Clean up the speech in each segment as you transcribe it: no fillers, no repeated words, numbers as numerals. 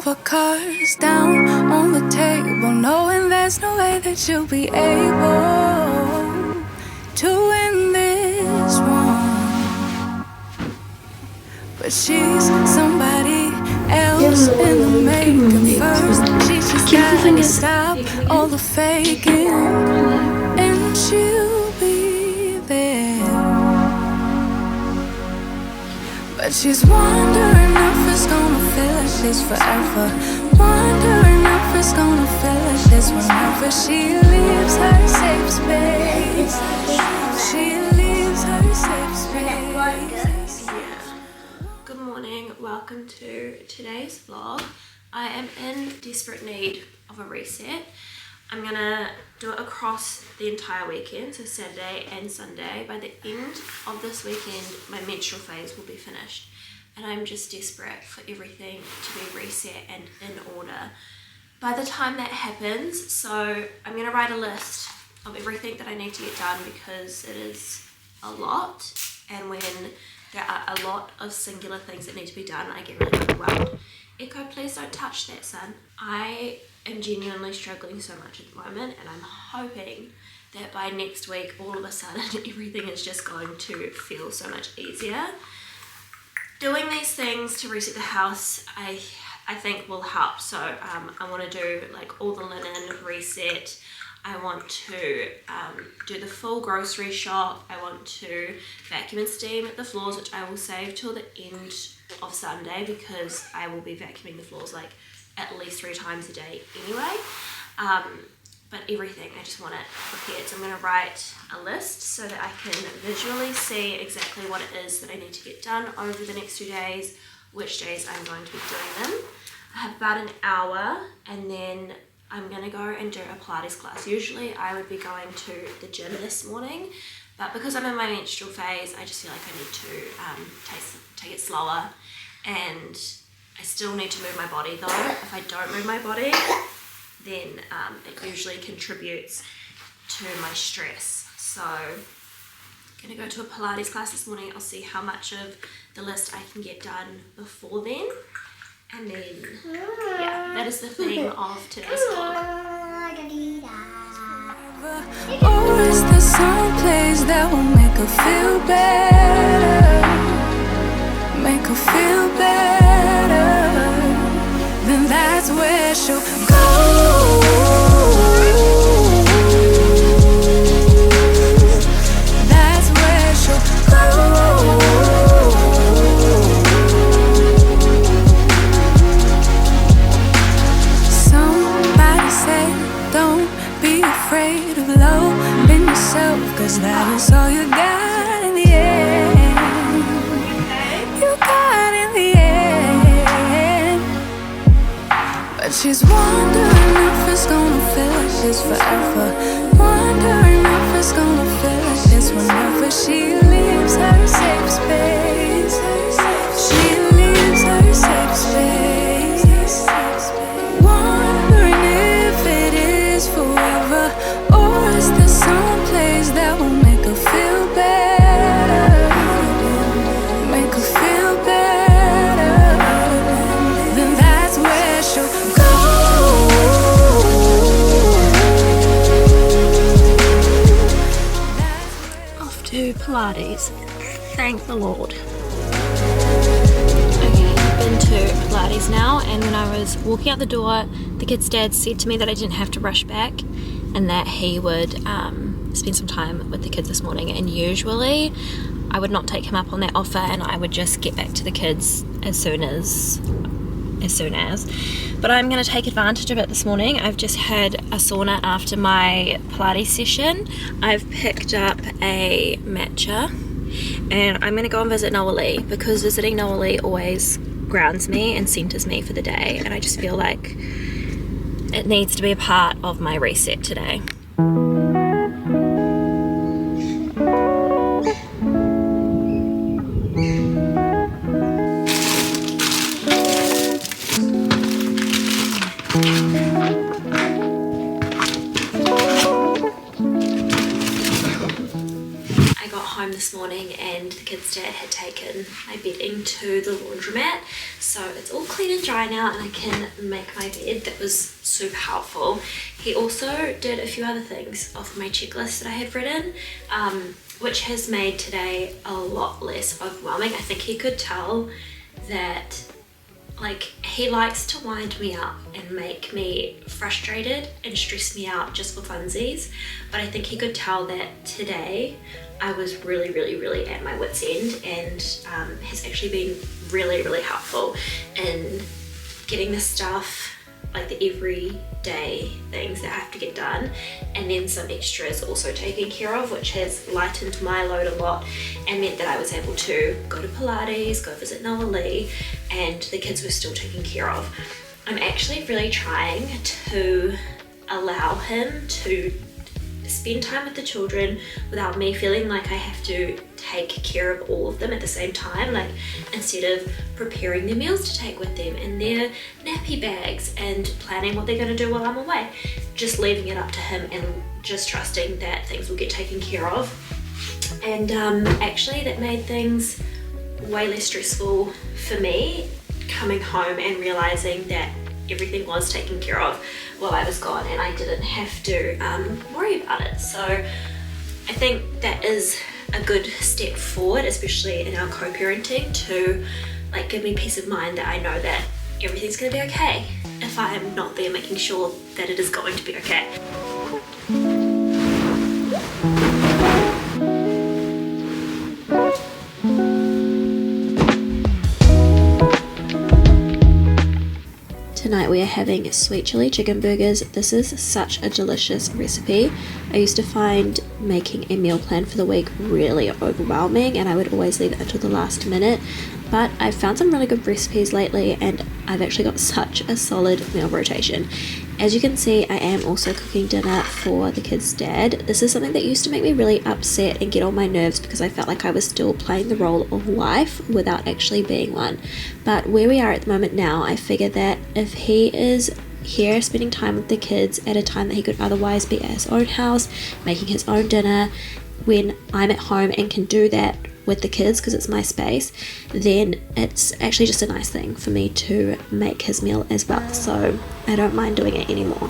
put cards down on the table, knowing there's no way that you'll be able to win this one. But she's somebody else in the making first. She's just gotta stop all the faking, and she'll be there. But she's wondering if it's gonna feel like this forever. Wondering if it's gonna feel like this whenever she leaves her safe space. She leaves her safe space. Good morning, welcome to today's vlog. I am in desperate need of a reset. I'm gonna do it across the entire weekend, so Saturday and Sunday. By the end of this weekend, my menstrual phase will be finished, and I'm just desperate for everything to be reset and in order by the time that happens. So I'm gonna write a list of everything that I need to get done, because it is a lot, and when there are a lot of singular things that need to be done, I get really overwhelmed. Echo, please don't touch that, son. I am genuinely struggling so much at the moment, and I'm hoping that by next week, all of a sudden, everything is just going to feel so much easier. Doing these things to reset the house, I think will help. So I want to do like all the linen reset. I want to do the full grocery shop. I want to vacuum and steam the floors, which I will save till the end of Sunday, because I will be vacuuming the floors like at least 3 times a day anyway. But everything, I just want it prepared. So I'm going to write a list so that I can visually see exactly what it is that I need to get done over the next 2 days, which days I'm going to be doing them. I have about an hour, and then I'm going to go and do a Pilates class. Usually I would be going to the gym this morning, but because I'm in my menstrual phase, I just feel like I need to take it slower, and I still need to move my body though. If I don't move my body, then it usually contributes to my stress. So I'm going to go to a Pilates class this morning. I'll see how much of the list I can get done before then. And then, yeah, that is the theme of today's vlog. Or is there some place that will make her feel better? Make her feel better? Then that's where she'll go. That's where she'll go. Afraid of loving yourself, 'cause that is all you got in the end. You got in the end. But she's wondering if it's gonna feel like this forever. Wondering if it's gonna feel like this whenever she leaves her safe space. She leaves her safe space. Wondering if it is forever, or is there some place that will make her feel better? Make her feel better? Then that's where she'll go. Off to Pilates. Thank the Lord. Been to Pilates now, and when I was walking out the door, the kid's dad said to me that I didn't have to rush back, and that he would spend some time with the kids this morning. And usually I would not take him up on that offer, and I would just get back to the kids as soon as. But I'm going to take advantage of it this morning. I've just had a sauna after my Pilates session. I've picked up a matcha, and I'm going to go and visit Lovlies, because visiting Lovlies always grounds me and centers me for the day, and I just feel like it needs to be a part of my reset today. I got home this morning and the kids' dad had taken my bedding to the laundromat, so it's all clean and dry now and I can make my bed. That was super helpful. He also did a few other things off my checklist that I had written, which has made today a lot less overwhelming. I think he could tell that he likes to wind me up and make me frustrated and stress me out just for funsies, but I think he could tell that today I was really at my wit's end, and has actually been really helpful in getting the stuff, like the everyday things that have to get done, and then some extras also taken care of, which has lightened my load a lot and meant that I was able to go to Pilates, go visit Lovlies, and the kids were still taken care of. I'm actually really trying to allow him to spend time with the children without me feeling like I have to take care of all of them at the same time. Like, instead of preparing their meals to take with them and their nappy bags and planning what they're going to do while I'm away, just leaving it up to him and just trusting that things will get taken care of. And actually that made things way less stressful for me coming home and realizing that everything was taken care of while I was gone and I didn't have to worry about it. So I think that is a good step forward, especially in our co-parenting, to give me peace of mind that I know that everything's going to be okay if I'm not there making sure that it is going to be okay. Tonight we are having sweet chili chicken burgers. This is such a delicious recipe. I used to find making a meal plan for the week really overwhelming and I would always leave it until the last minute, but I've found some really good recipes lately and I've actually got such a solid meal rotation. As you can see, I am also cooking dinner for the kids' dad. This is something that used to make me really upset and get on my nerves because I felt like I was still playing the role of wife without actually being one. But where we are at the moment now, I figure that if he is here spending time with the kids at a time that he could otherwise be at his own house, making his own dinner, when I'm at home and can do that with the kids because it's my space, then it's actually just a nice thing for me to make his meal as well, so I don't mind doing it anymore.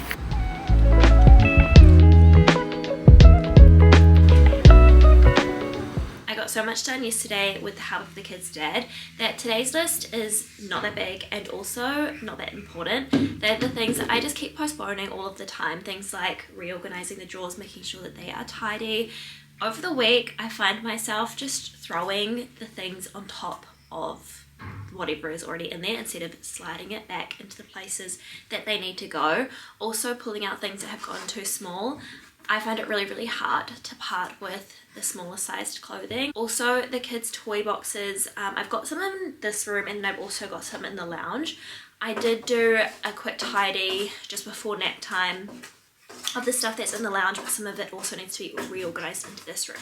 I got so much done yesterday with the help of the kids' dad that today's list is not that big and also not that important. They're the things that I just keep postponing all of the time, things like reorganizing the drawers, making sure that they are tidy. Over the week, I find myself just throwing the things on top of whatever is already in there instead of sliding it back into the places that they need to go. Also pulling out things that have gotten too small. I find it really hard to part with the smaller sized clothing. Also the kids' toy boxes, I've got some in this room and I've also got some in the lounge. I did do a quick tidy just before nap time of the stuff that's in the lounge, but some of it also needs to be reorganized into this room.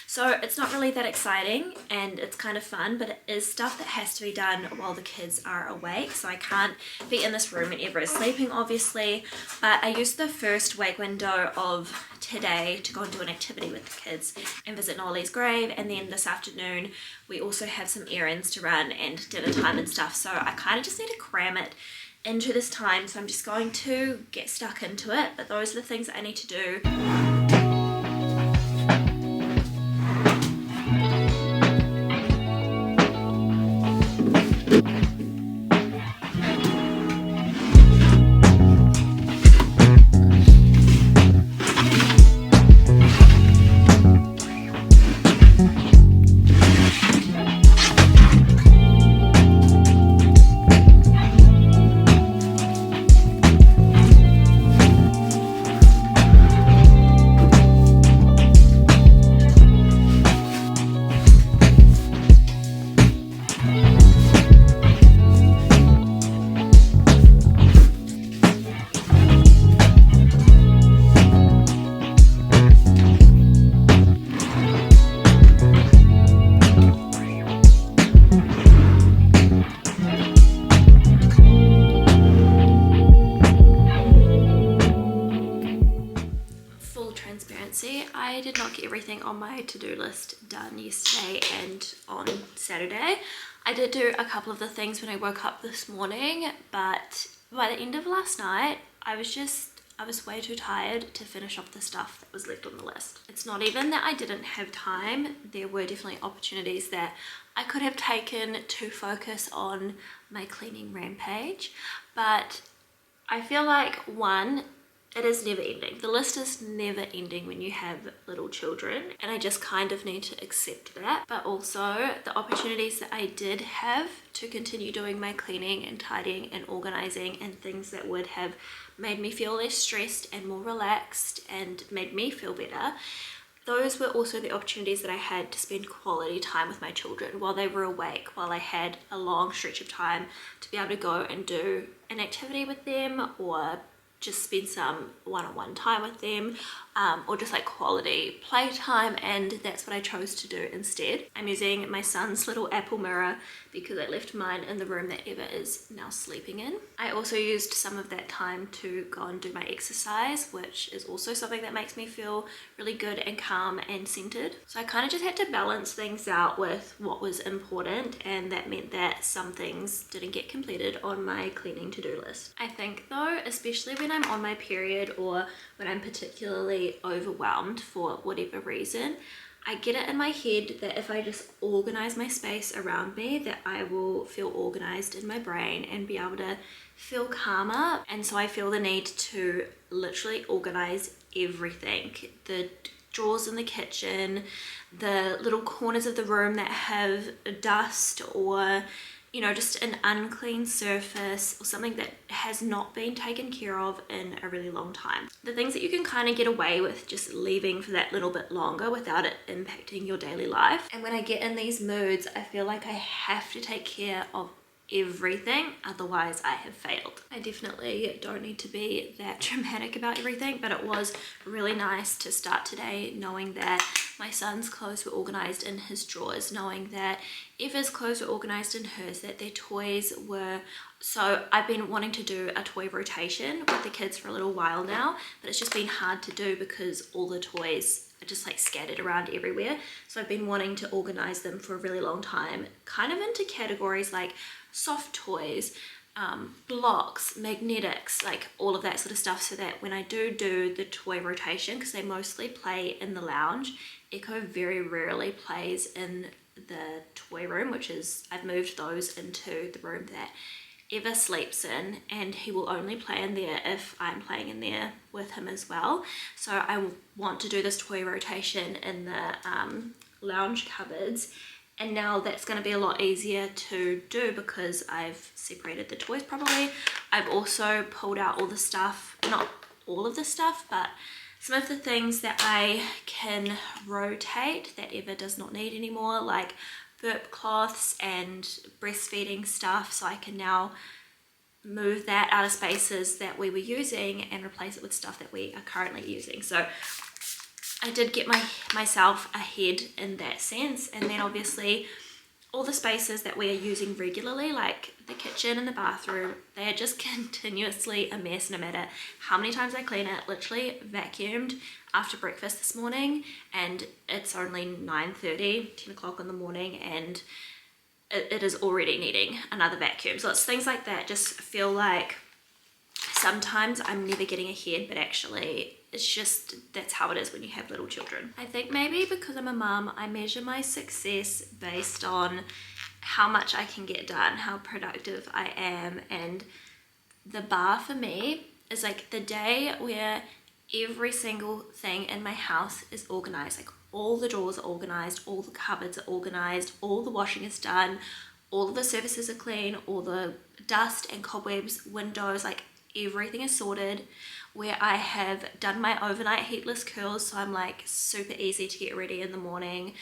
So it's not really that exciting and it's kind of fun, but it is stuff that has to be done while the kids are awake. So I can't be in this room when Ever is sleeping, obviously, but I used the first wake window of today to go and do an activity with the kids and visit Nolly's grave, and then this afternoon we also have some errands to run and dinner time and stuff, so I kind of just need to cram it into this time, so I'm just going to get stuck into it. But those are the things that I need to do. everything on my to-do list done yesterday and on Saturday. I did do a couple of the things when I woke up this morning, but by the end of last night, I was way too tired to finish off the stuff that was left on the list. It's not even that I didn't have time. There were definitely opportunities that I could have taken to focus on my cleaning rampage, but I feel like, one, it is never ending. The list is never ending when you have little children, and I just kind of need to accept that. But also the opportunities that I did have to continue doing my cleaning and tidying and organizing and things that would have made me feel less stressed and more relaxed and made me feel better, those were also the opportunities that I had to spend quality time with my children while they were awake, while I had a long stretch of time to be able to go and do an activity with them, or just spend some one-on-one time with them, or just like quality playtime, and that's what I chose to do instead. I'm using my son's little Apple mirror because I left mine in the room that Eva is now sleeping in. I also used some of that time to go and do my exercise, which is also something that makes me feel really good and calm and centered. So I kind of just had to balance things out with what was important, and that meant that some things didn't get completed on my cleaning to-do list. I think though, especially when I'm on my period or when I'm particularly overwhelmed for whatever reason, I get it in my head that if I just organize my space around me, that I will feel organized in my brain and be able to feel calmer. And so I feel the need to literally organize everything. The drawers in the kitchen, the little corners of the room that have dust or, you know, just an unclean surface or something that has not been taken care of in a really long time. The things that you can kind of get away with just leaving for that little bit longer without it impacting your daily life. And when I get in these moods, I feel like I have to take care of everything, otherwise I have failed. I definitely don't need to be that dramatic about everything, but it was really nice to start today knowing that my son's clothes were organized in his drawers, knowing that Eva's clothes were organized in hers, that their toys were. So I've been wanting to do a toy rotation with the kids for a little while now, but it's just been hard to do because all the toys are just like scattered around everywhere. So I've been wanting to organize them for a really long time, kind of into categories like soft toys, blocks, magnetics, like all of that sort of stuff, so that when I do the toy rotation, because they mostly play in the lounge, Echo very rarely plays in the toy room, which is, I've moved those into the room that Eva sleeps in, and he will only play in there if I'm playing in there with him as well. So I want to do this toy rotation in the lounge cupboards, and now that's going to be a lot easier to do because I've separated the toys properly. I've also pulled out all the stuff, not all of the stuff, but some of the things that I can rotate that Eva does not need anymore, like burp cloths and breastfeeding stuff, so I can now move that out of spaces that we were using and replace it with stuff that we are currently using. So I did get myself ahead in that sense. And then obviously all the spaces that we are using regularly, like the kitchen and the bathroom, they are just continuously a mess no matter how many times I clean it. Literally vacuumed after breakfast this morning, and it's only 9:30, 10 o'clock in the morning, and it is already needing another vacuum. So it's things like that just feel like sometimes I'm never getting ahead, but actually it's just, that's how it is when you have little children. I think maybe because I'm a mum, I measure my success based on how much I can get done, how productive I am, and the bar for me is like the day where every single thing in my house is organized, like all the drawers are organized, all the cupboards are organized, all the washing is done, all of the surfaces are clean, all the dust and cobwebs, windows, like everything is sorted, where I have done my overnight heatless curls, so I'm like super easy to get ready in the morning,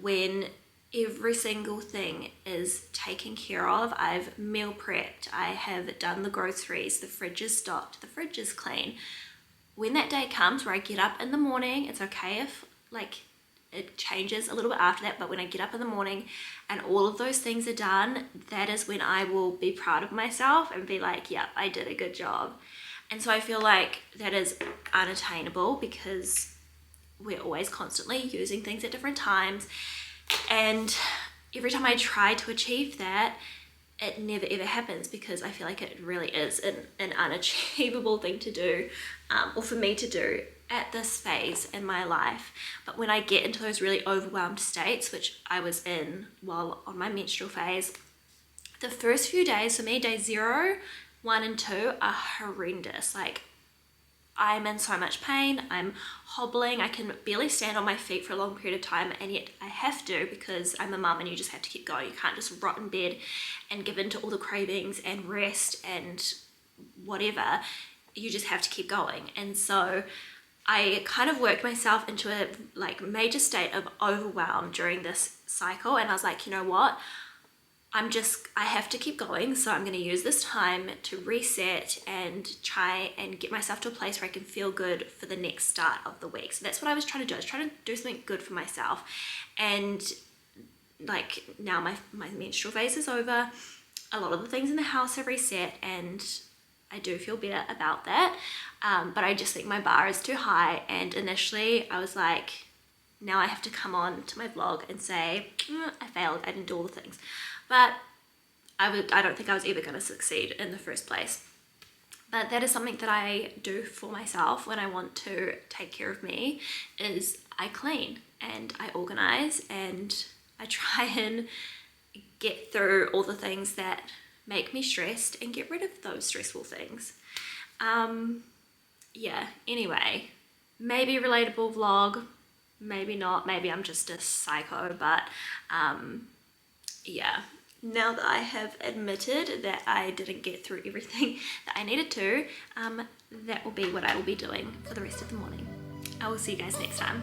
when every single thing is taken care of. I've meal prepped, I have done the groceries, the fridge is stocked, the fridge is clean. When that day comes where I get up in the morning, it's okay if like it changes a little bit after that, but when I get up in the morning and all of those things are done, that is when I will be proud of myself and be like, yeah, I did a good job. And so I feel like that is unattainable because we're always constantly using things at different times, and every time I try to achieve that, it never ever happens, because I feel like it really is an unachievable thing to do, or for me to do at this phase in my life. But when I get into those really overwhelmed states, which I was in while on my menstrual phase, the first few days for me, day 0, 1 and 2, are horrendous. Like, I'm in so much pain, I'm hobbling, I can barely stand on my feet for a long period of time, and yet I have to, because I'm a mum and you just have to keep going. You can't just rot in bed and give in to all the cravings and rest and whatever. You just have to keep going. And so I kind of worked myself into a like major state of overwhelm during this cycle, and I was like, you know what? I have to keep going, so I'm going to use this time to reset and try and get myself to a place where I can feel good for the next start of the week. So that's what I was trying to do. I was trying to do something good for myself. And like, now my menstrual phase is over. A lot of the things in the house have reset, and I do feel better about that. But I just think my bar is too high. And initially I was like, now I have to come on to my vlog and say, I failed, I didn't do all the things. But I don't think I was ever going to succeed in the first place. But that is something that I do for myself when I want to take care of me, is I clean and I organize and I try and get through all the things that make me stressed and get rid of those stressful things. Yeah, anyway, maybe relatable vlog, maybe not, maybe I'm just a psycho, but yeah, now that I have admitted that I didn't get through everything that I needed to, that will be what I will be doing for the rest of the morning. I will see you guys next time.